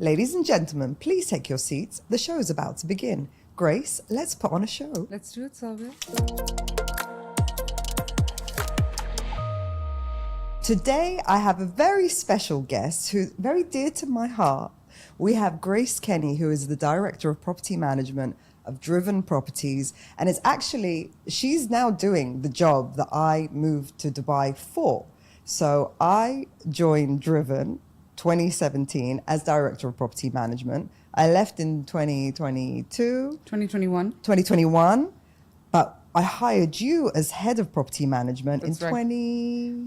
Ladies and gentlemen, please take your seats. The show is about to begin. Grace, let's put on a show. Let's do it, Silvia. Today, I have a very special guest who's very dear to my heart. We have Grace Kenny, who is the Director of Property Management of Driven Properties. And she's now doing the job that I moved to Dubai for. So I joined Driven 2017 as Director of Property Management. I left in 2021, but I hired you as Head of Property Management. That's in right.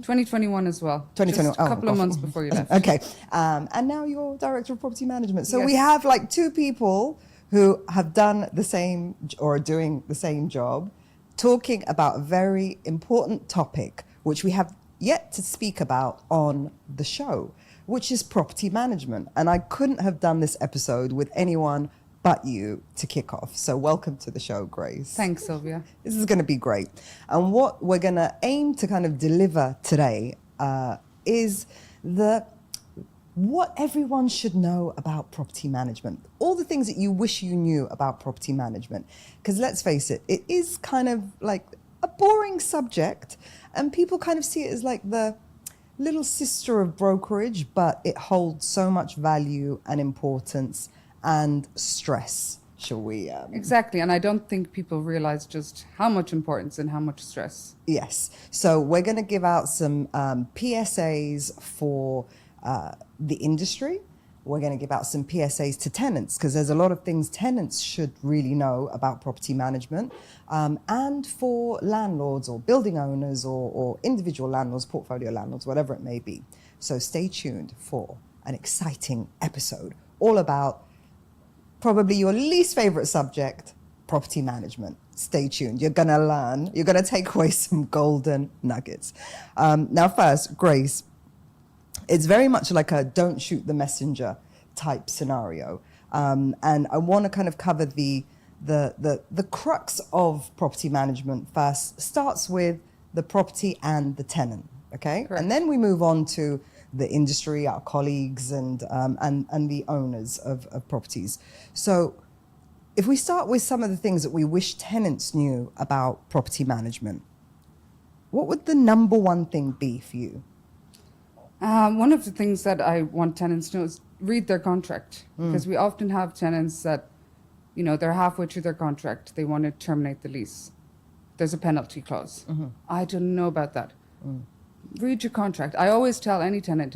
2021 as well. 2021. Just a couple of months before you left. Okay. And now you're Director of Property Management. So Yes. we have like two people who have done the same or are doing the same job, talking about a very important topic, which we have yet to speak about on the show, which is property management. And I couldn't have done this episode with anyone but you to kick off. So welcome to the show, Grace. Thanks, Silvia. This is going to be great. And what we're going to aim to kind of deliver today is what everyone should know about property management. All the things that you wish you knew about property management. Because let's face it, it is kind of like a boring subject. And people kind of see it as like the little sister of brokerage, but it holds so much value and importance and stress, shall we? Exactly, and I don't think people realize just how much importance and how much stress. Yes. So we're going to give out some PSAs for the industry. We're going to give out some PSAs to tenants, because there's a lot of things tenants should really know about property management, and for landlords or building owners or individual landlords, portfolio landlords, whatever it may be. So stay tuned for an exciting episode all about probably your least favorite subject, property management. Stay tuned. You're going to learn. You're going to take away some golden nuggets. Now, first, Grace, it's very much like a don't shoot the messenger type scenario. And I want to kind of cover the crux of property management first. Starts with the property and the tenant, okay? Correct. And then we move on to the industry, our colleagues, and the owners of properties. So if we start with some of the things that we wish tenants knew about property management, what would the number one thing be for you? One of the things that I want tenants to know is read their contract, because we often have tenants that, they're halfway through their contract, they want to terminate the lease. There's a penalty clause. I don't know about that. Read your contract. I always tell any tenant,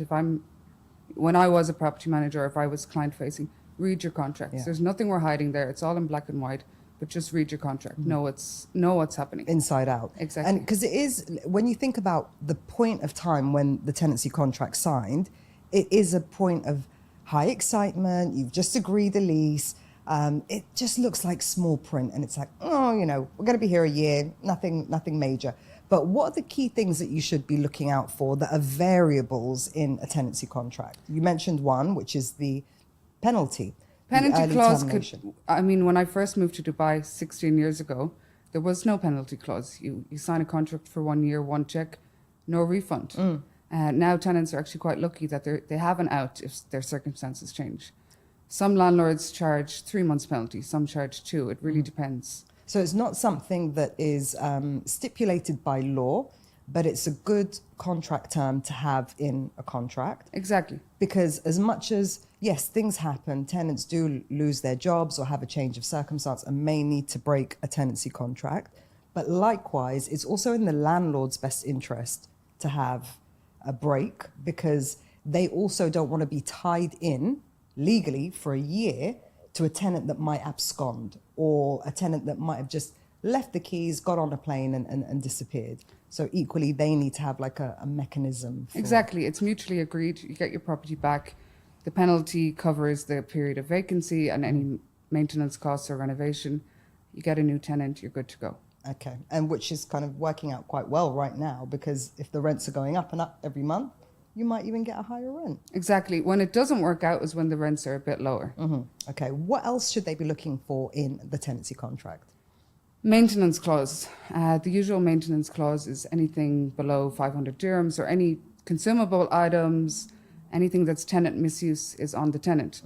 when I was a property manager, if I was client facing, read your contracts. Yeah. There's nothing we're hiding there. It's all in black and white, but just read your contract. Know what's happening. Inside out. Exactly. And because it is, when you think about the point of time when the tenancy contract signed, it is a point of high excitement. You've just agreed the lease. It just looks like small print, and it's like, we're going to be here a year, nothing major. But what are the key things that you should be looking out for that are variables in a tenancy contract? You mentioned one, which is the penalty. Penalty clause when I first moved to Dubai 16 years ago, there was no penalty clause. You sign a contract for 1 year, one check, no refund. Now tenants are actually quite lucky that they have an out if their circumstances change. Some landlords charge 3 months penalty, some charge 2. It really depends. So it's not something that is stipulated by law, but it's a good contract term to have in a contract. Exactly. Because as much as, yes, things happen, tenants do lose their jobs or have a change of circumstance and may need to break a tenancy contract. But likewise, it's also in the landlord's best interest to have a break, because they also don't want to be tied in legally for a year to a tenant that might abscond, or a tenant that might have just left the keys, got on a plane and disappeared. So equally, they need to have like a mechanism. Exactly. It's mutually agreed. You get your property back. The penalty covers the period of vacancy and any maintenance costs or renovation. You get a new tenant, you're good to go. Okay. And which is kind of working out quite well right now, because if the rents are going up and up every month, you might even get a higher rent. Exactly. When it doesn't work out is when the rents are a bit lower. Okay. What else should they be looking for in the tenancy contract? Maintenance clause. The usual maintenance clause is anything below 500 dirhams or any consumable items, Anything that's tenant misuse is on the tenant.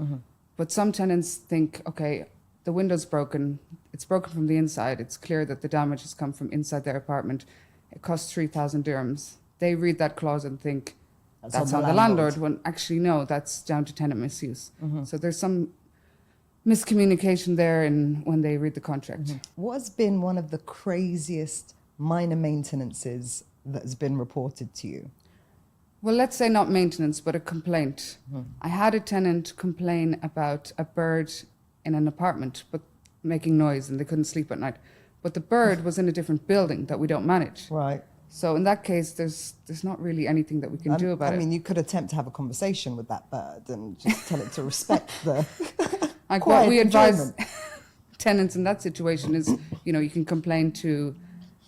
But some tenants think, okay, the window's broken. It's broken from the inside. It's clear that the damage has come from inside their apartment. It costs 3,000 dirhams. They read that clause and think that's on the landlord, when actually, no, that's down to tenant misuse. So there's some miscommunication there when they read the contract. What has been one of the craziest minor maintenances that has been reported to you? Well, let's say not maintenance, but a complaint. I had a tenant complain about a bird in an apartment, but making noise, and they couldn't sleep at night. But the bird was in a different building that we don't manage. Right. So in that case, there's not really anything that we can do about it. I mean, you could attempt to have a conversation with that bird and just tell it to respect the Like what we advise enjoyment. tenants in that situation is, you can complain to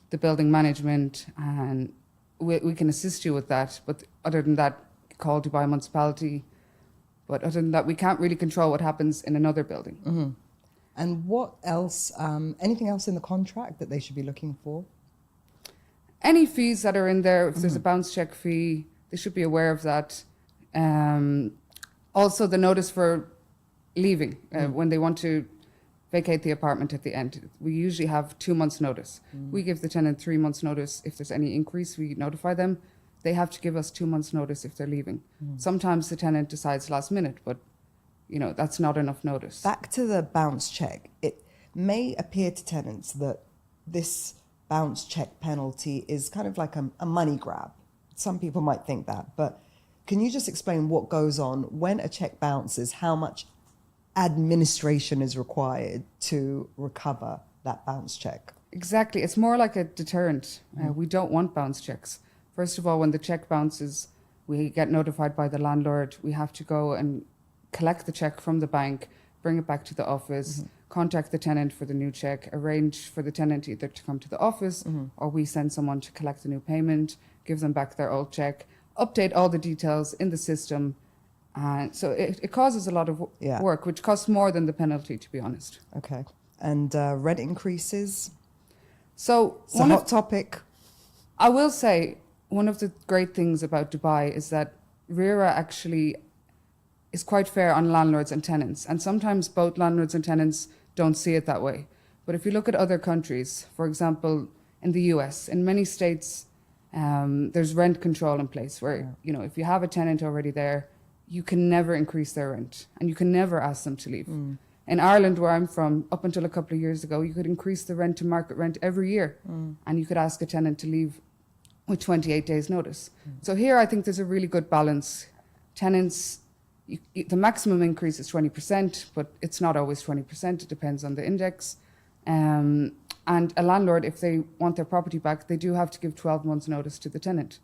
the building management and we can assist you with that. But other than that, call Dubai Municipality. But other than that, we can't really control what happens in another building. And what else, anything else in the contract that they should be looking for? Any fees that are in there, if there's a bounce check fee, they should be aware of that. Also, the notice for leaving, when they want to vacate the apartment at the end. We usually have 2 months' notice. We give the tenant 3 months' notice. If there's any increase, we notify them. They have to give us 2 months' notice if they're leaving. Sometimes the tenant decides last minute, but that's not enough notice. Back to the bounce check. It may appear to tenants that this bounce check penalty is kind of like a money grab. Some people might think that, but can you just explain what goes on when a check bounces, how much administration is required to recover that bounce check? Exactly. It's more like a deterrent. We don't want bounce checks. First of all, when the check bounces, we get notified by the landlord. We have to go and collect the check from the bank, bring it back to the office, contact the tenant for the new check, arrange for the tenant either to come to the office or we send someone to collect the new payment, give them back their old check, update all the details in the system. So it causes a lot of work, which costs more than the penalty, to be honest. Okay. And rent increases? So it's a hot topic. I will say one of the great things about Dubai is that RERA actually is quite fair on landlords and tenants. And sometimes both landlords and tenants don't see it that way. But if you look at other countries, for example, in the US, in many states, there's rent control in place where, if you have a tenant already there, you can never increase their rent and you can never ask them to leave. In Ireland, where I'm from, up until a couple of years ago, you could increase the rent to market rent every year and you could ask a tenant to leave with 28 days notice. So here I think there's a really good balance. Tenants, the maximum increase is 20%, but it's not always 20%. It depends on the index. And a landlord, if they want their property back, they do have to give 12 months notice to the tenant.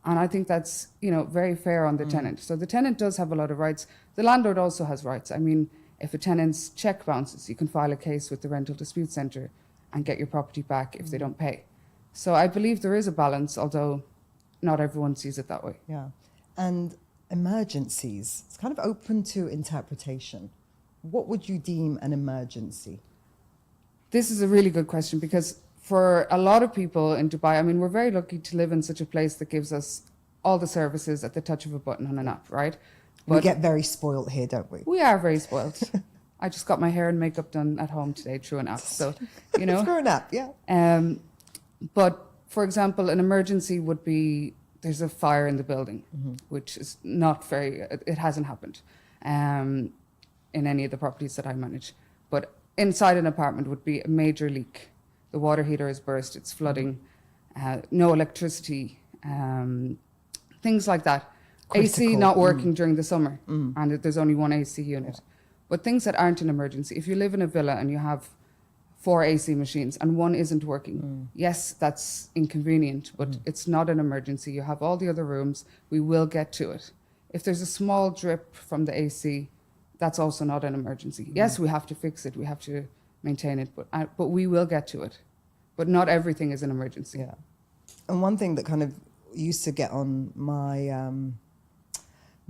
And I think that's, very fair on the tenant. So the tenant does have a lot of rights. The landlord also has rights. I mean, if a tenant's check bounces, you can file a case with the Rental Dispute Centre and get your property back if they don't pay. So I believe there is a balance, although not everyone sees it that way. Yeah. And emergencies, it's kind of open to interpretation. What would you deem an emergency? This is a really good question because for a lot of people in Dubai, I mean, we're very lucky to live in such a place that gives us all the services at the touch of a button on an app, right? But we get very spoiled here, don't we? We are very spoiled. I just got my hair and makeup done at home today through an app. So, Through an app, yeah. But for example, an emergency would be there's a fire in the building, which is not it hasn't happened in any of the properties that I manage. But inside an apartment would be a major leak. The water heater is burst, it's flooding, no electricity, things like that. Critical. AC not working during the summer, and there's only one AC unit. But things that aren't an emergency, if you live in a villa and you have 4 AC machines and one isn't working, yes, that's inconvenient, but it's not an emergency. You have all the other rooms, we will get to it. If there's a small drip from the AC, that's also not an emergency. Yes, we have to fix it, we have to maintain it, but we will get to it. But not everything is an emergency. Yeah. And one thing that kind of used to get on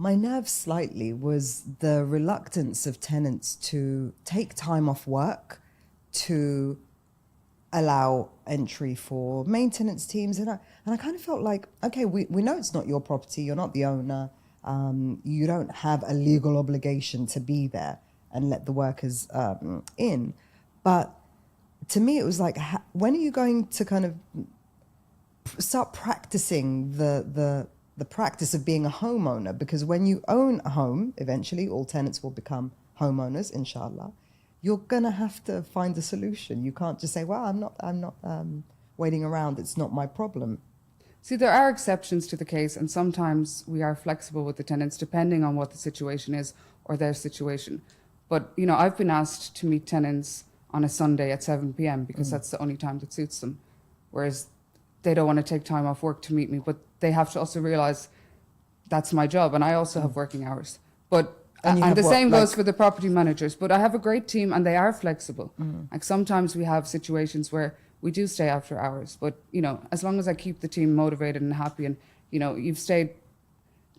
my nerves slightly was the reluctance of tenants to take time off work to allow entry for maintenance teams. And I kind of felt like, okay, we know it's not your property, you're not the owner, You don't have a legal obligation to be there and let the workers in. But to me, it was like, when are you going to kind of start practicing the practice of being a homeowner? Because when you own a home, eventually all tenants will become homeowners, inshallah. You're gonna have to find a solution. You can't just say, well, I'm not waiting around, it's not my problem. See, there are exceptions to the case, and sometimes we are flexible with the tenants depending on what the situation is or their situation. But, you know, I've been asked to meet tenants on a Sunday at 7 p.m. because that's the only time that suits them. Whereas they don't want to take time off work to meet me, but they have to also realize that's my job, and I also have working hours. But and the same goes for the property managers. But I have a great team, and they are flexible. Like sometimes we have situations where we do stay after hours, but you know, as long as I keep the team motivated and happy, and you know, you've stayed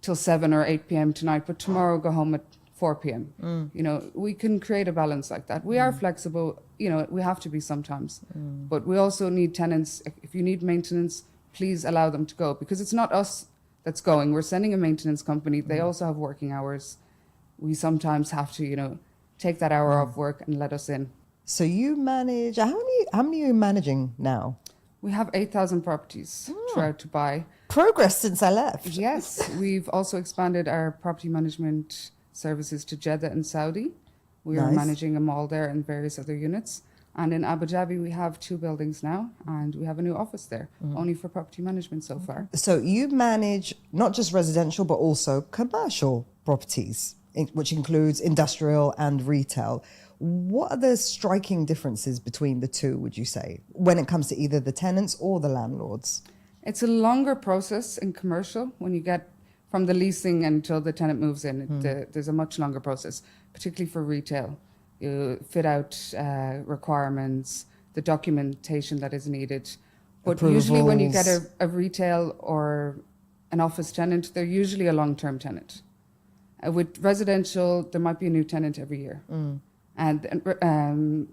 till 7 or 8 p.m. tonight, but tomorrow go home at 4 p.m. You know, we can create a balance like that. We are flexible. You know, we have to be sometimes, but we also need tenants. If you need maintenance, please allow them to go, because it's not us that's going. We're sending a maintenance company. They also have working hours. We sometimes have to, you know, take that hour off work and let us in. So you manage, how many are you managing now? We have 8,000 properties throughout Dubai. Progress since I left. Yes, we've also expanded our property management services to Jeddah and Saudi. We are managing a mall there and various other units. And in Abu Dhabi, we have 2 buildings now, and we have a new office there, only for property management so far. So you manage not just residential, but also commercial properties, which includes industrial and retail. What are the striking differences between the two, would you say, when it comes to either the tenants or the landlords? It's a longer process in commercial. When you get from the leasing until the tenant moves in, there's a much longer process, particularly for retail. You fit out requirements, the documentation that is needed. But Approvals. Usually when you get a retail or an office tenant, they're usually a long-term tenant. With residential, there might be a new tenant every year. And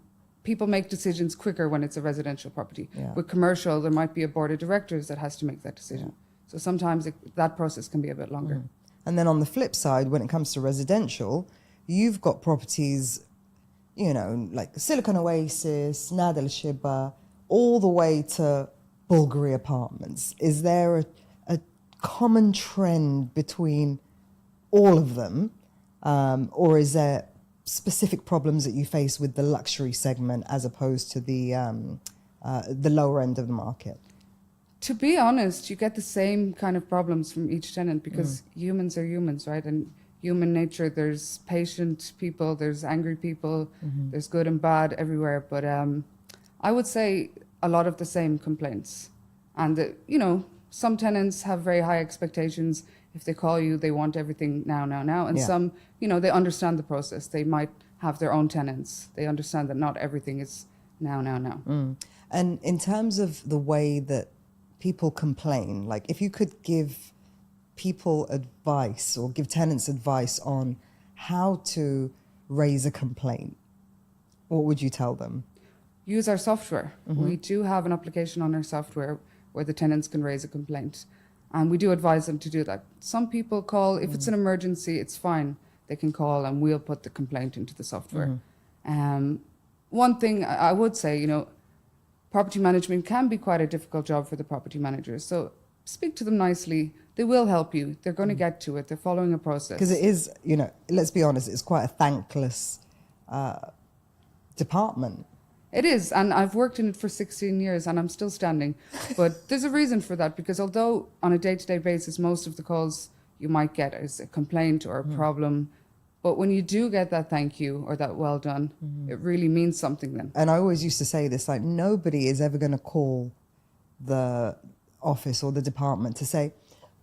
people make decisions quicker when it's a residential property. Yeah. With commercial, there might be a board of directors that has to make that decision. So sometimes that process can be a bit longer. And then on the flip side, when it comes to residential, you've got properties, you know, like Silicon Oasis, Nad Al Shibba, all the way to Bulgari Apartments. Is there a common trend between all of them, or is there specific problems that you face with the luxury segment as opposed to the lower end of the market? To be honest, you get the same kind of problems from each tenant, because humans are humans, right? And human nature, there's patient people, there's angry people, there's good and bad everywhere. But I would say a lot of the same complaints. And, you know, some tenants have very high expectations. If they call you, they want everything now. And some, you know, they understand the process. They might have their own tenants. They understand that not everything is now. And in terms of the way that people complain, like if you could give people advice or give tenants advice on how to raise a complaint, what would you tell them? Use our software. We do have an application on our software where the tenants can raise a complaint. And we do advise them to do that. Some people call, if it's an emergency, it's fine. They can call and we'll put the complaint into the software. One thing I would say, you know, property management can be quite a difficult job for the property managers. So speak to them nicely. They will help you. They're going to get to it. They're following a process. Because it is, you know, let's be honest, it's quite a thankless department. It is, and I've worked in it for 16 years and I'm still standing. But there's a reason for that, because although on a day-to-day basis, most of the calls you might get is a complaint or a problem, but when you do get that thank you or that well done, it really means something then. And I always used to say this, like nobody is ever going to call the office or the department to say,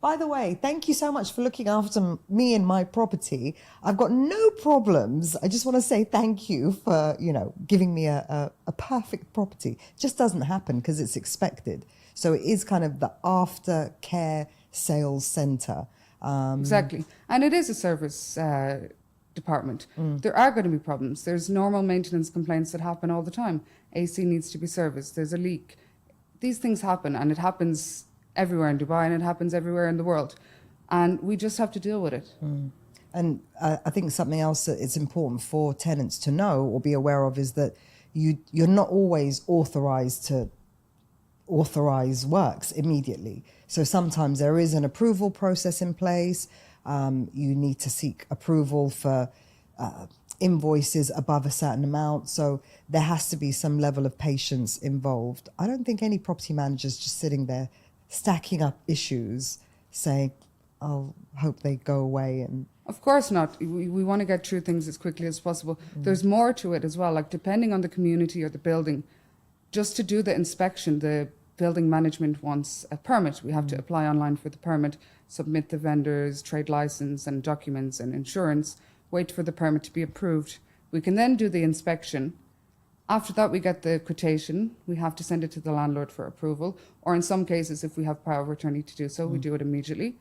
by the way, thank you so much for looking after me and my property. I've got no problems. I just want to say thank you for, you know, giving me a perfect property. It just doesn't happen because it's expected. So it is kind of the aftercare sales center. Exactly. And it is a service department. There are going to be problems. There's normal maintenance complaints that happen all the time. AC needs to be serviced. There's a leak. These things happen, and it happens everywhere in Dubai, and it happens everywhere in the world. and we just have to deal with it. And I think something else that it's important for tenants to know or be aware of is that you're not always authorized to authorize works immediately. So sometimes there is an approval process in place. You need to seek approval for invoices above a certain amount. So there has to be some level of patience involved. I don't think any property manager is just sitting there stacking up issues saying, I'll hope they go away. And Of course not. We want to get through things as quickly as possible. There's more to it as well, like depending on the community or the building. Just to do the inspection, the building management wants a permit. We have to apply online for the permit, submit the vendor's trade license and documents and insurance, wait for the permit to be approved. We can then do the inspection. After that, we get the quotation. We have to send it to the landlord for approval, or in some cases, if we have power of attorney to do so, we do it immediately.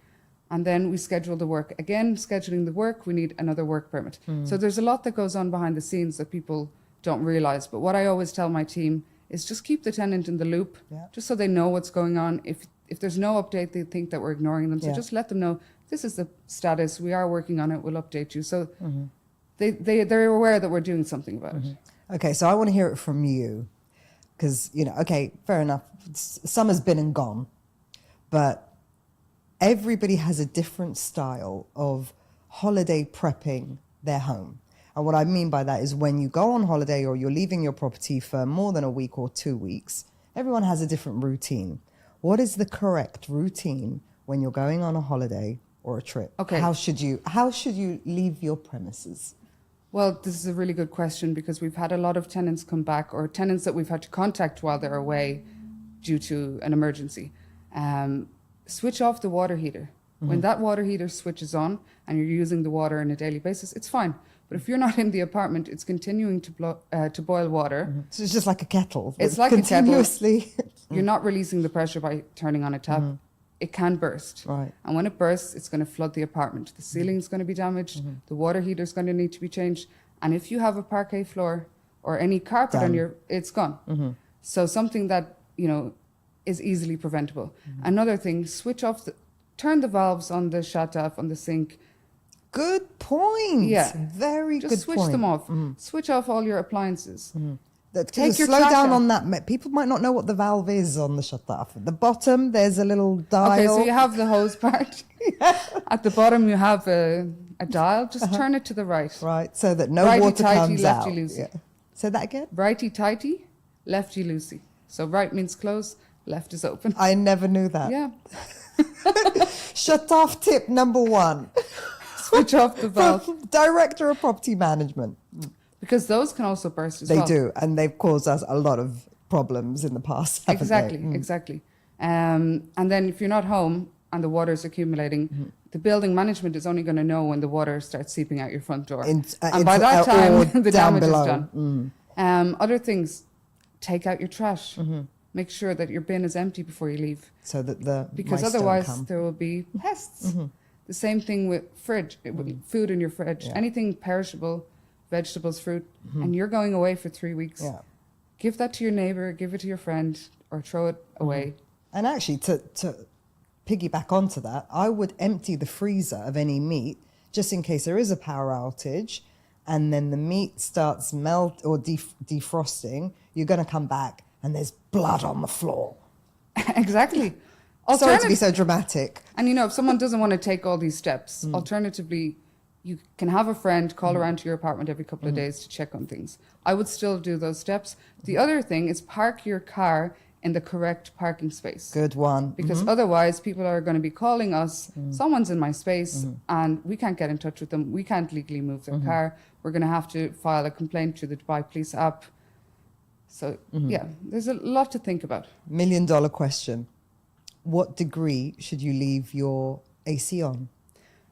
And then we schedule the work. Again, scheduling the work, we need another work permit. So there's a lot that goes on behind the scenes that people don't realize. But what I always tell my team is just keep the tenant in the loop, just so they know what's going on. If there's no update, they think that we're ignoring them. So just let them know, this is the status. We are working on it. We'll update you. So they're aware that we're doing something about it. okay, so I want to hear it from you because, okay, fair enough. Summer's been and gone, but everybody has a different style of holiday prepping their home. And what I mean by that is when you go on holiday or you're leaving your property for more than a week or 2 weeks, everyone has a different routine. What is the correct routine when you're going on a holiday or a trip? Okay. How should you leave your premises? Well, this is a really good question because we've had a lot of tenants come back, or tenants that we've had to contact while they're away due to an emergency. Switch off the water heater. When that water heater switches on and you're using the water on a daily basis, it's fine. But if you're not in the apartment, it's continuing to boil water. So it's just like a kettle. It's like continuously. a kettle. You're not releasing the pressure by turning on a tap. It can burst. Right. And when it bursts, it's going to flood the apartment. The ceiling is going to be damaged. The water heater is going to need to be changed. And if you have a parquet floor or any carpet on it's gone. So something that, is easily preventable. Another thing, turn the valves on the shataf, on the sink. Good point. Yeah. Very good point. Just switch them off. Switch off all your appliances. Take your slow down on that. People might not know what the valve is on the shataf. At the bottom, there's a little dial. Okay, so you have the hose part. At the bottom, you have a dial. Just turn it to the right. Right, so that no Righty water tighty, comes out. lefty loosey. Yeah. Say that again? Righty tighty, lefty loosey. So right means close, left is open. I never knew that. Yeah. Shut-off tip number 1. Switch off the valve. From Director of Property Management. Because those can also burst as They well. do, and they've caused us a lot of problems in the past, haven't they? Exactly. And then if you're not home and the water is accumulating, the building management is only going to know when the water starts seeping out your front door. And by that time, the damage is done. Other things, take out your trash. Make sure that your bin is empty before you leave. So that the because mice don't otherwise come. there will be pests. The same thing with fridge, food in your fridge, anything perishable, vegetables, fruit, and you're going away for 3 weeks. Yeah. Give that to your neighbor, give it to your friend, or throw it away. And actually, to piggyback onto that, I would empty the freezer of any meat just in case there is a power outage, and then the meat starts melt or defrosting. You're going to come back and there's blood on the floor. Exactly. Sorry to be so dramatic. And if someone doesn't want to take all these steps, alternatively, you can have a friend call around to your apartment every couple of days to check on things. I would still do those steps. The other thing is park your car in the correct parking space. Good one. Because otherwise people are going to be calling us, someone's in my space, and we can't get in touch with them. We can't legally move their car. We're going to have to file a complaint through the Dubai Police app. So, there's a lot to think about. $1 million question. What degree should you leave your AC on?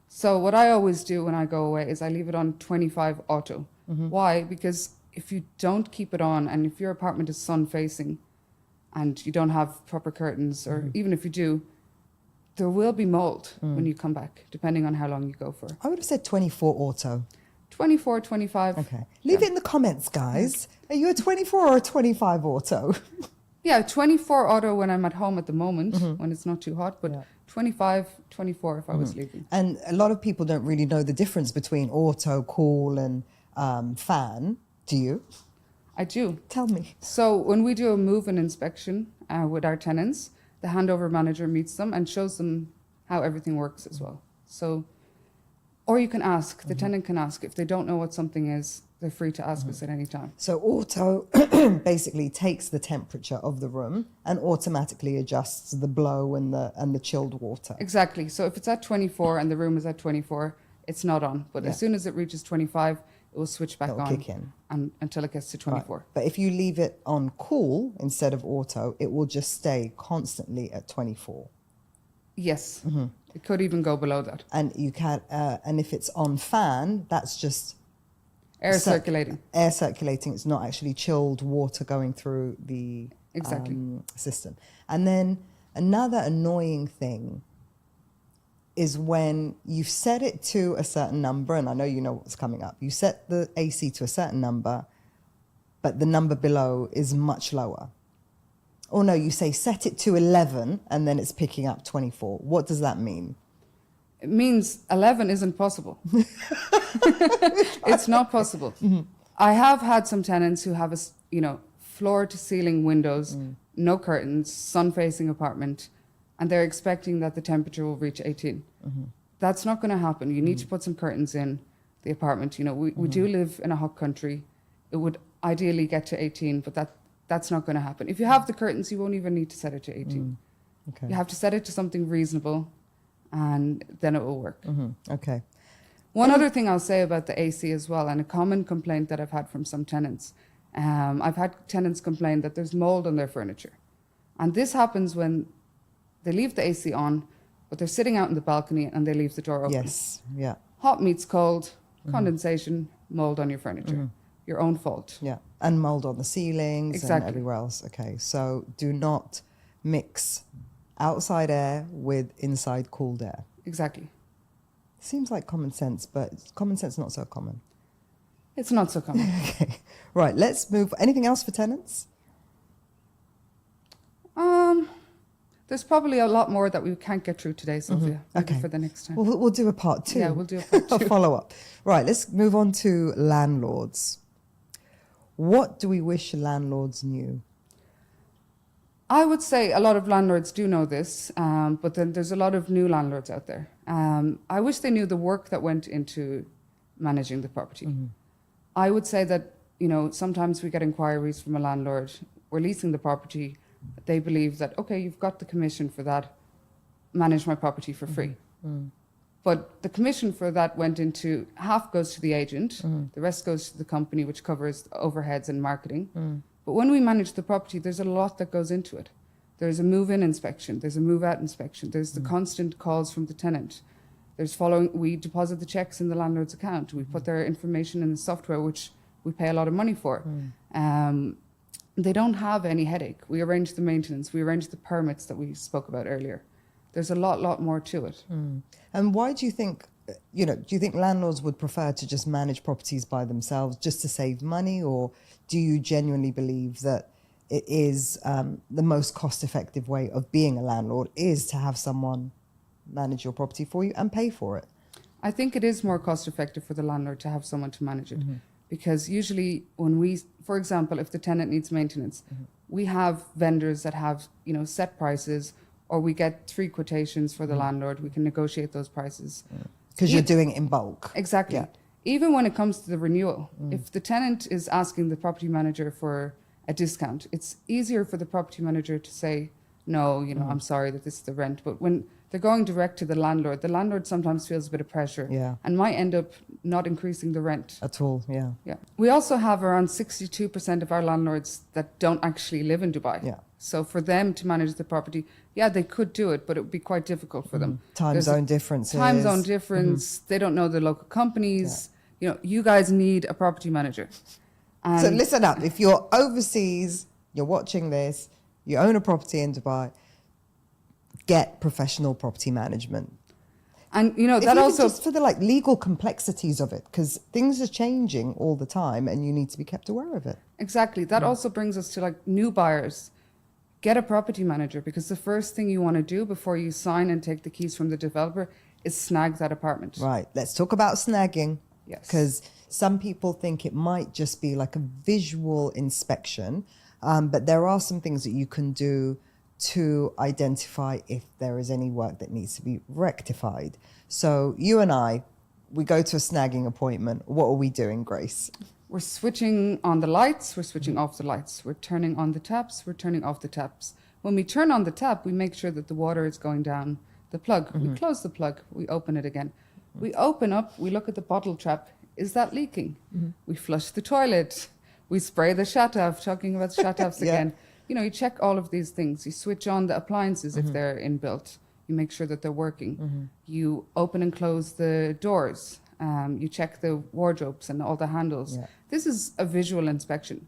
So what I always do when I go away is I leave it on 25 auto. Why? Because if you don't keep it on, and if your apartment is sun facing and you don't have proper curtains, or even if you do, there will be mold when you come back, depending on how long you go for. I would have said 24 auto. 24, 25. Okay. Leave it in the comments, guys. Are you a 24 or a 25 auto? Yeah, 24 auto when I'm at home at the moment, when it's not too hot, but 25, 24 if I was leaving. And a lot of people don't really know the difference between auto, cool, and fan. Do you? I do. Tell me. So when we do a move-in inspection with our tenants, the handover manager meets them and shows them how everything works as well. So, or you can ask, the tenant can ask. If they don't know what something is, they're free to ask us at any time. So auto basically takes the temperature of the room and automatically adjusts the blow and the chilled water. Exactly. So if it's at 24 and the room is at 24, it's not on. But as soon as it reaches 25, it will switch back It'll on kick in. and, until it gets to 24. Right. But if you leave it on cool instead of auto, it will just stay constantly at 24. Yes. It could even go below that. And you can, and if it's on fan, that's just Air circulating. Air circulating. It's not actually chilled water going through the system. And then another annoying thing is when you've set it to a certain number, and I know you know what's coming up. You set the AC to a certain number, but the number below is much lower. Or no, you say set it to 11 and then it's picking up 24. What does that mean? It means 11 isn't possible. It's not possible. I have had some tenants who have floor to ceiling windows, no curtains, sun facing apartment, and they're expecting that the temperature will reach 18. That's not going to happen. You need to put some curtains in the apartment. We do live in a hot country. It would ideally get to 18, but that's not going to happen. If you have the curtains, you won't even need to set it to 18. Okay. You have to set it to something reasonable, and then it will work. Okay. One other thing I'll say about the AC as well, and a common complaint that I've had from some tenants. I've had tenants complain that there's mold on their furniture. And this happens when they leave the AC on, but they're sitting out in the balcony and they leave the door open. Yes. Yeah. Hot meets cold, condensation, mold on your furniture. Your own fault. Yeah. And mold on the ceilings and Exactly. everywhere else. Okay. So do not mix outside air with inside cooled air. Exactly. Seems like common sense, but common sense not so common. It's not so common. Okay. Right. Let's move. Anything else for tenants? There's probably a lot more that we can't get through today, Silvia. Maybe Okay. for the next time. We'll do a part 2. Yeah, we'll do a part 2. A follow up. Right. Let's move on to landlords. What do we wish landlords knew? I would say a lot of landlords do know this, but then there's a lot of new landlords out there. I wish they knew the work that went into managing the property. I would say that, sometimes we get inquiries from a landlord, we're leasing the property, they believe that, okay, you've got the commission for that, manage my property for free. But the commission for that went into, half goes to the agent, the rest goes to the company, which covers overheads and marketing. But when we manage the property, there's a lot that goes into it. There's a move-in inspection, there's a move-out inspection, there's the constant calls from the tenant. We deposit the checks in the landlord's account, we put their information in the software, which we pay a lot of money for. They don't have any headache. We arrange the maintenance, we arrange the permits that we spoke about earlier. There's a lot more to it. And why do you think, do you think landlords would prefer to just manage properties by themselves just to save money? Or do you genuinely believe that it is the most cost-effective way of being a landlord is to have someone manage your property for you and pay for it? I think it is more cost-effective for the landlord to have someone to manage it. Because usually for example, if the tenant needs maintenance, we have vendors that have, set prices, or we get 3 quotations for the landlord. We can negotiate those prices. Because you're doing it in bulk. Exactly. Yeah. Even when it comes to the renewal, if the tenant is asking the property manager for a discount, it's easier for the property manager to say, no, I'm sorry that this is the rent. But when they're going direct to the landlord sometimes feels a bit of pressure and might end up not increasing the rent. At all, yeah. Yeah. We also have around 62% of our landlords that don't actually live in Dubai. Yeah. So for them to manage the property, they could do it, but it would be quite difficult for them. Time zone differences. Time zone difference. They don't know the local companies. You guys need a property manager. So listen up. If you're overseas, you're watching this, you own a property in Dubai, get professional property management. And that also just for the legal complexities of it, because things are changing all the time and you need to be kept aware of it. Exactly. That also brings us to new buyers. Get a property manager, because the first thing you want to do before you sign and take the keys from the developer is snag that apartment. Right. Let's talk about snagging. Yes. Because some people think it might just be like a visual inspection, but there are some things that you can do to identify if there is any work that needs to be rectified. So you and I, we go to a snagging appointment. What are we doing, Grace? We're switching on the lights, we're switching off the lights. We're turning on the taps, we're turning off the taps. When we turn on the tap, we make sure that the water is going down the plug. We close the plug, we open it again. We open up, we look at the bottle trap. Is that leaking? We flush the toilet. We spray the shut-off, talking about shut-offs again. You know, you check all of these things. You switch on the appliances if they're inbuilt. You make sure that they're working. You open and close the doors. You check the wardrobes and all the handles. Yeah. This is a visual inspection.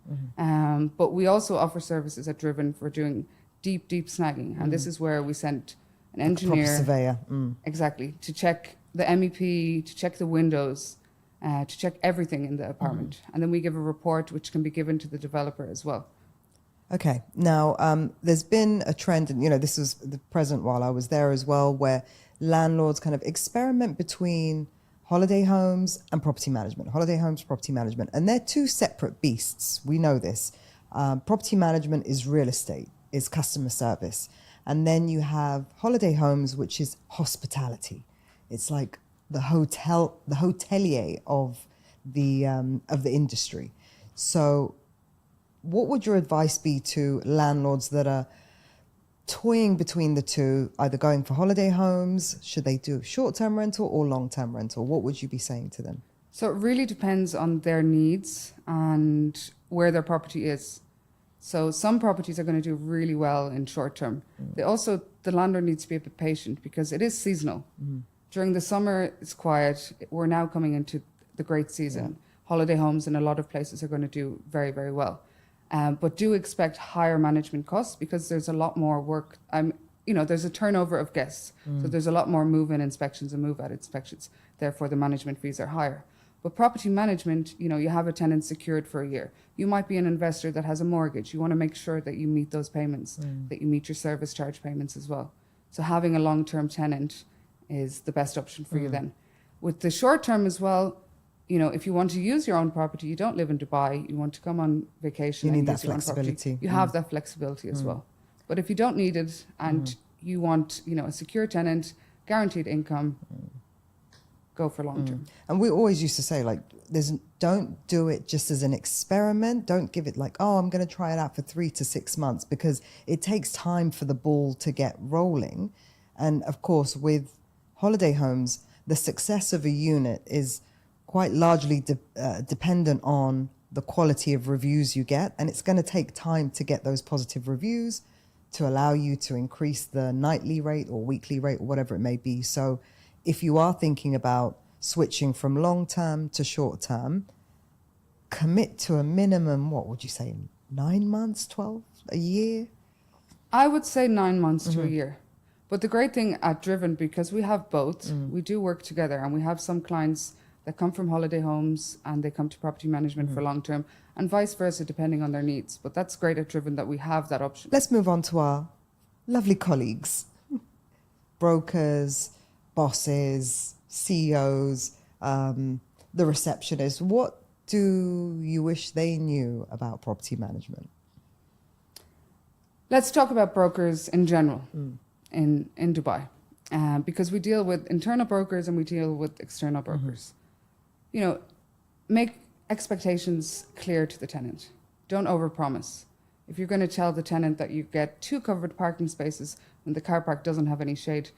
But we also offer services at Driven for doing deep snagging. And this is where we send an engineer. Proper surveyor. Exactly. To check the MEP, to check the windows, to check everything in the apartment. And then we give a report which can be given to the developer as well. Okay. Now, there's been a trend, and, you know, this was the present while I was there as well, where landlords kind of experiment between holiday homes and property management. Holiday homes, property management. And they're two separate beasts. We know this. Property management is real estate, is customer service. And then you have holiday homes, which is hospitality. It's like the hotelier of the industry. So what would your advice be to landlords that are toying between the two, either going for holiday homes? Should they do short-term rental or long-term rental? What would you be saying to them? So it really depends on their needs and where their property is. So some properties are going to do really well in short term. The landlord needs to be a bit patient because it is seasonal. During the summer, it's quiet. We're now coming into the great season. Holiday homes in a lot of places are going to do very, very well. But do expect higher management costs because there's a lot more work. There's a turnover of guests. So there's a lot more move-in inspections and move-out inspections. Therefore, the management fees are higher. But property management, you have a tenant secured for a year. You might be an investor that has a mortgage. You want to make sure that you meet those payments, that you meet your service charge payments as well. So having a long-term tenant is the best option for you then. With the short term as well, if you want to use your own property, you don't live in Dubai, you want to come on vacation. You need and that use your own property, flexibility. you have that flexibility as well. But if you don't need it and you want, a secure tenant, guaranteed income, go for long term. And we always used to say, don't do it just as an experiment. Don't give it I'm going to try it out for 3 to 6 months, because it takes time for the ball to get rolling. And of course, with holiday homes, the success of a unit is quite largely dependent on the quality of reviews you get. And it's going to take time to get those positive reviews to allow you to increase the nightly rate or weekly rate or whatever it may be. So if you are thinking about switching from long term to short term, commit to a minimum, what would you say, 9 months, 12, a year? I would say 9 months to a year. But the great thing at Driven, because we have both, we do work together, and we have some clients that come from holiday homes and they come to property management for long term, and vice versa, depending on their needs. But that's great at Driven that we have that option. Let's move on to our lovely colleagues, brokers, bosses, CEOs, the receptionists. What do you wish they knew about property management? Let's talk about brokers in general in Dubai, because we deal with internal brokers and we deal with external brokers. Make expectations clear to the tenant. Don't overpromise. If you're going to tell the tenant that you get 2 covered parking spaces when the car park doesn't have any shade,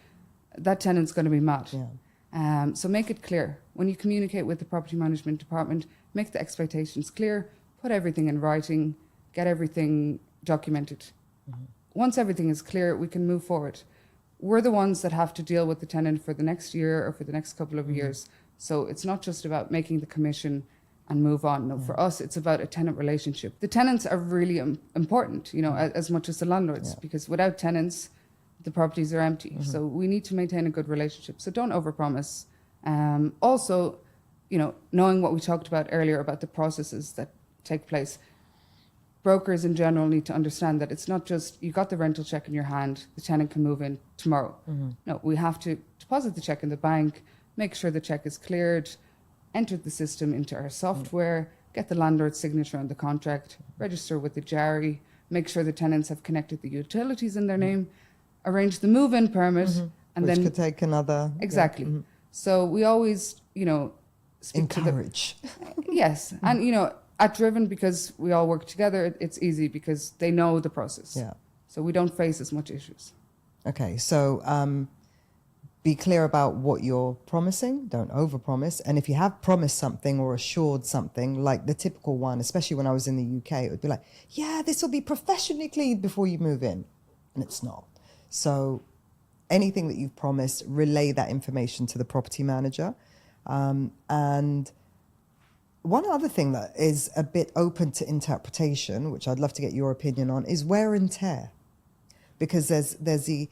that tenant's going to be mad. Yeah. So make it clear. When you communicate with the property management department, make the expectations clear, put everything in writing, get everything documented. Once everything is clear, we can move forward. We're the ones that have to deal with the tenant for the next year or for the next couple of years. So it's not just about making the commission and move on. No, for us, it's about a tenant relationship. The tenants are really important, as much as the landlords, because without tenants, the properties are empty. So we need to maintain a good relationship. So don't overpromise. Also, knowing what we talked about earlier about the processes that take place, brokers in general need to understand that it's not just you got the rental check in your hand, the tenant can move in tomorrow. No, we have to deposit the check in the bank, make sure the check is cleared, enter the system into our software, get the landlord's signature on the contract, register with the JARI, make sure the tenants have connected the utilities in their name, arrange the move-in permit, and Which then could take another... exactly. So we always, speak encourage. to the, yes, and at Driven, because we all work together, it's easy because they know the process. Yeah. So we don't face as much issues. Okay, so be clear about what you're promising. Don't overpromise. And if you have promised something or assured something, like the typical one, especially when I was in the UK, it would be like, yeah, this will be professionally cleaned before you move in. And it's not. So anything that you've promised, relay that information to the property manager. And one other thing that is a bit open to interpretation, which I'd love to get your opinion on, is wear and tear. Because there's the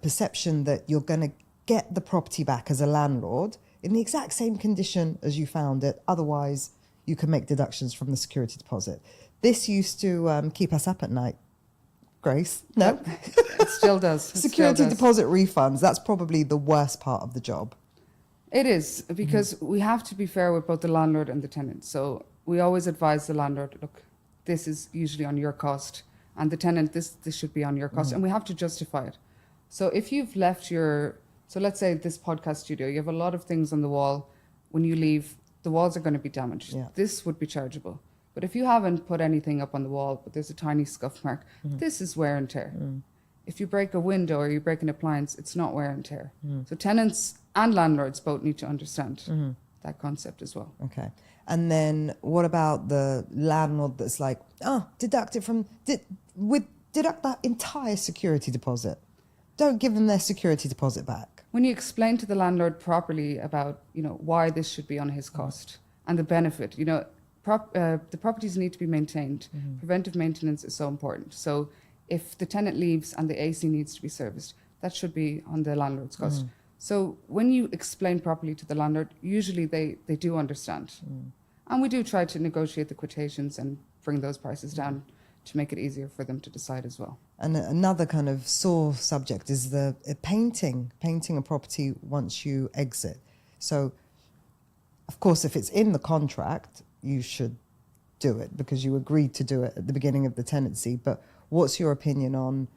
perception that you're going to get the property back as a landlord in the exact same condition as you found it. Otherwise, you can make deductions from the security deposit. This used to keep us up at night. Grace? No? It still does. Security deposit refunds, that's probably the worst part of the job. It is, because we have to be fair with both the landlord and the tenant. So we always advise the landlord, look, this is usually on your cost, and the tenant, this should be on your cost, and we have to justify it. So if you've left so let's say this podcast studio, you have a lot of things on the wall. When you leave, the walls are going to be damaged. Yeah. This would be chargeable. But if you haven't put anything up on the wall, but there's a tiny scuff mark, this is wear and tear. If you break a window or you break an appliance, it's not wear and tear. So tenants and landlords both need to understand that concept as well. Okay. And then what about the landlord that's like, deduct that entire security deposit. Don't give them their security deposit back. When you explain to the landlord properly about, why this should be on his cost and the benefit, the properties need to be maintained. Preventive maintenance is so important. So if the tenant leaves and the AC needs to be serviced, that should be on the landlord's cost. So when you explain properly to the landlord, usually they do understand. And we do try to negotiate the quotations and bring those prices down to make it easier for them to decide as well. And another kind of sore subject is the painting a property once you exit. So, of course, if it's in the contract, you should do it because you agreed to do it at the beginning of the tenancy. But what's your opinion on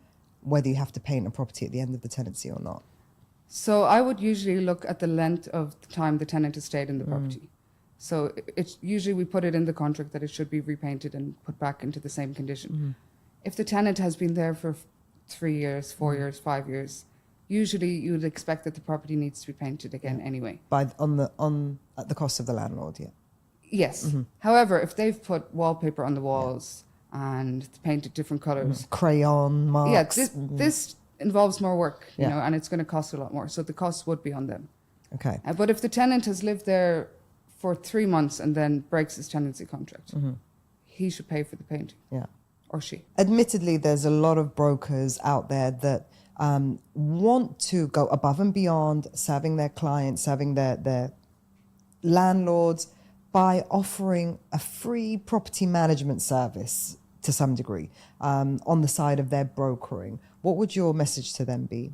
whether you have to paint a property at the end of the tenancy or not? So I would usually look at the length of the time the tenant has stayed in the property. So it's usually we put it in the contract that it should be repainted and put back into the same condition. If the tenant has been there for 3 years, 4 years, 5 years, usually you would expect that the property needs to be painted again anyway. At the cost of the landlord, yeah. Yes. However, if they've put wallpaper on the walls and painted different colors, Crayon marks. Yeah, this involves more work, and it's going to cost a lot more. So the cost would be on them. Okay. But if the tenant has lived there for 3 months and then breaks his tenancy contract, he should pay for the painting. Yeah. Or she. Admittedly, there's a lot of brokers out there that want to go above and beyond serving their clients, serving their landlords by offering a free property management service to some degree on the side of their brokering. What would your message to them be?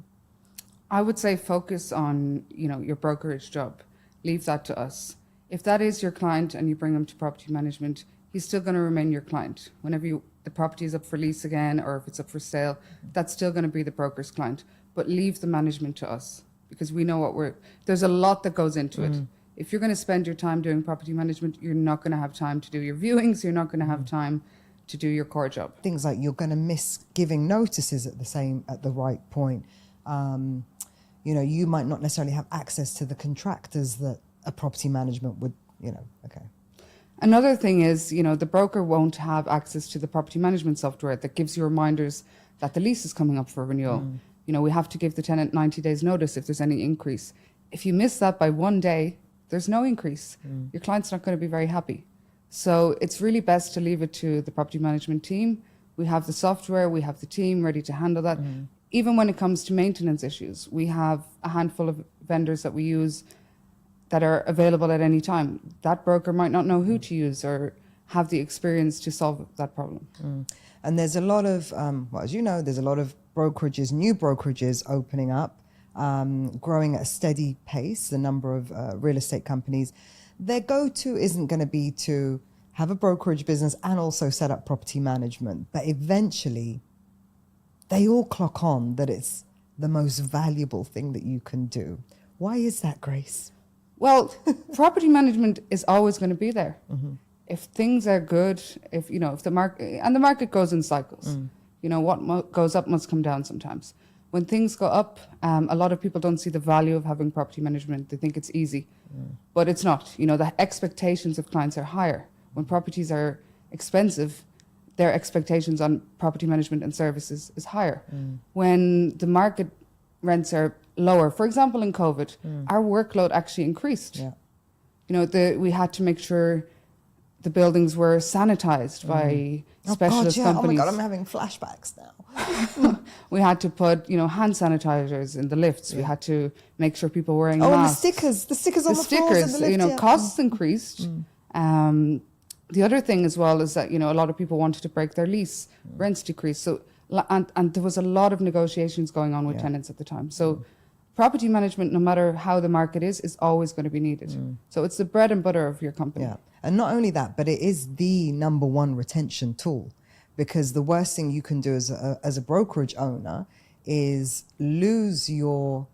I would say focus on, your brokerage job. Leave that to us. If that is your client and you bring him to property management, he's still going to remain your client. Whenever the property is up for lease again, or if it's up for sale, that's still going to be the broker's client. But leave the management to us because we know there's a lot that goes into it. If you're going to spend your time doing property management, you're not going to have time to do your viewings. You're not going to have time to do your core job. Things like you're going to miss giving notices at the right point. You might not necessarily have access to the contractors that a property management would, okay. Another thing is, the broker won't have access to the property management software that gives you reminders that the lease is coming up for renewal. We have to give the tenant 90 days notice if there's any increase. If you miss that by 1 day, there's no increase. Your client's not going to be very happy. So it's really best to leave it to the property management team. We have the software, we have the team ready to handle that. Even when it comes to maintenance issues, we have a handful of vendors that we use that are available at any time. That broker might not know who to use, or have the experience to solve that problem. And there's a lot of, well, as you know, there's a lot of brokerages, new brokerages opening up, growing at a steady pace, the number of real estate companies. Their go-to isn't going to be to have a brokerage business and also set up property management. But eventually, they all clock on that it's the most valuable thing that you can do. Why is that, Grace? Well, property management is always going to be there. If things are good, if the market goes in cycles, what goes up must come down sometimes. When things go up, a lot of people don't see the value of having property management. They think it's easy, but it's not. The expectations of clients are higher. When properties are expensive, their expectations on property management and services is higher. When the market rents are lower, for example, in COVID, our workload actually increased. We had to make sure the buildings were sanitized by specialist companies. Oh my God, I'm having flashbacks now. We had to put, hand sanitizers in the lifts. We had to make sure people were wearing masks. And the stickers on the floors in the lift, costs increased. The other thing as well is that, a lot of people wanted to break their lease, rents decreased. So, and there was a lot of negotiations going on with tenants at the time. So property management, no matter how the market is always going to be needed. So it's the bread and butter of your company. Yeah. And not only that, but it is the number one retention tool, because the worst thing you can do as a brokerage owner is lose your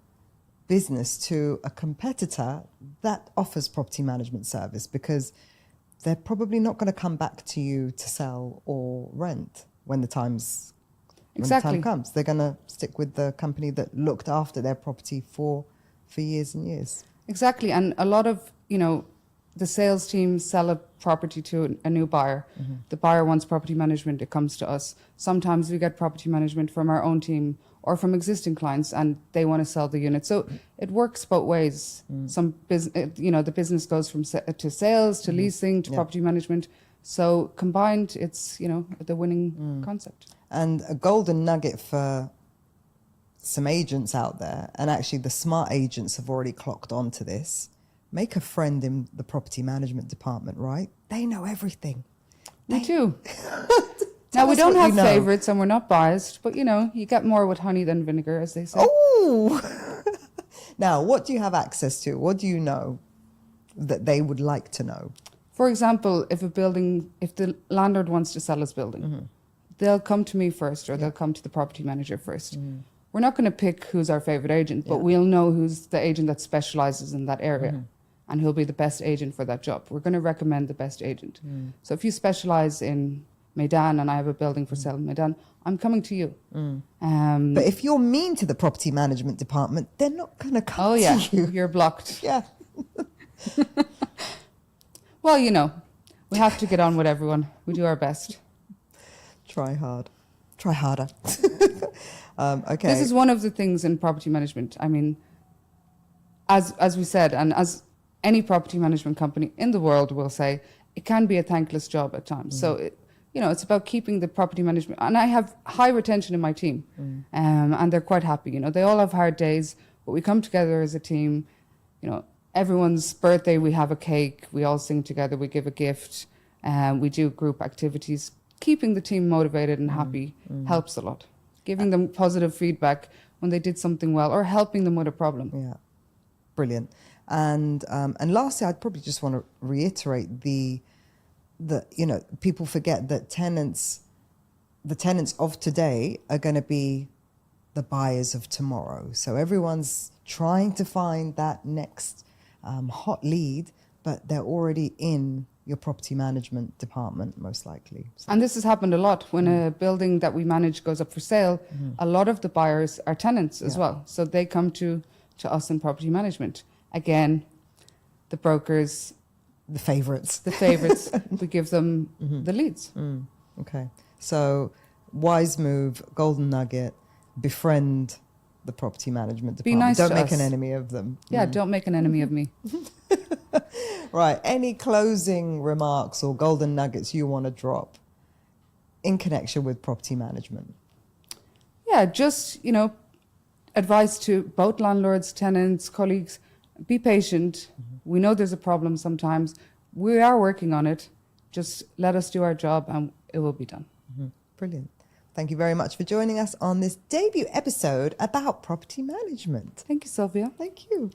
business to a competitor that offers property management service, because they're probably not going to come back to you to sell or rent when the time comes. They're going to stick with the company that looked after their property for years and years. Exactly. And a lot of, the sales team sell a property to a new buyer. The buyer wants property management, it comes to us. Sometimes we get property management from our own team or from existing clients, and they want to sell the unit. So it works both ways. The business goes from to sales, to leasing, to property management. So combined, it's, the winning concept. And a golden nugget for some agents out there, and actually the smart agents have already clocked on to this. Make a friend in the property management department, right? They know everything. We do. Now, we don't have favorites and we're not biased, but, you get more with honey than vinegar, as they say. Oh! Now, what do you have access to? What do you know that they would like to know? For example, if the landlord wants to sell his building, they'll come to me first, or they'll come to the property manager first. We're not going to pick who's our favorite agent, but we'll know who's the agent that specializes in that area. And who'll be the best agent for that job. We're going to recommend the best agent. So if you specialize in Meydan and I have a building for sale in Meydan, I'm coming to you. But if you're mean to the property management department, they're not going to come to you. You're blocked. Yeah. Well, we have to get on with everyone. We do our best. Try hard. Try harder. Okay. This is one of the things in property management. I mean, as we said, and as any property management company in the world will say, it can be a thankless job at times. So, it's about keeping the property management. And I have high retention in my team, and they're quite happy. They all have hard days, but we come together as a team. Everyone's birthday, we have a cake, we all sing together, we give a gift, we do group activities. Keeping the team motivated and happy helps a lot. Giving them positive feedback when they did something well, or helping them with a problem. Yeah. Brilliant. And lastly, I'd probably just want to reiterate the people forget that the tenants of today are going to be the buyers of tomorrow. So everyone's trying to find that next hot lead, but they're already in your property management department, most likely. So. And this has happened a lot. When a building that we manage goes up for sale, a lot of the buyers are tenants as well. So they come to us in property management. Again, the brokers, the favorites, we give them the leads. Okay. So wise move, golden nugget, befriend the property management department. Be nice Don't to make us. an enemy of them. Yeah, don't make an enemy of me. Right. Any closing remarks or golden nuggets you want to drop in connection with property management? Yeah, just, advice to both landlords, tenants, colleagues, be patient. We know there's a problem sometimes. We are working on it. Just let us do our job and it will be done. Brilliant. Thank you very much for joining us on this debut episode about property management. Thank you, Silvia. Thank you.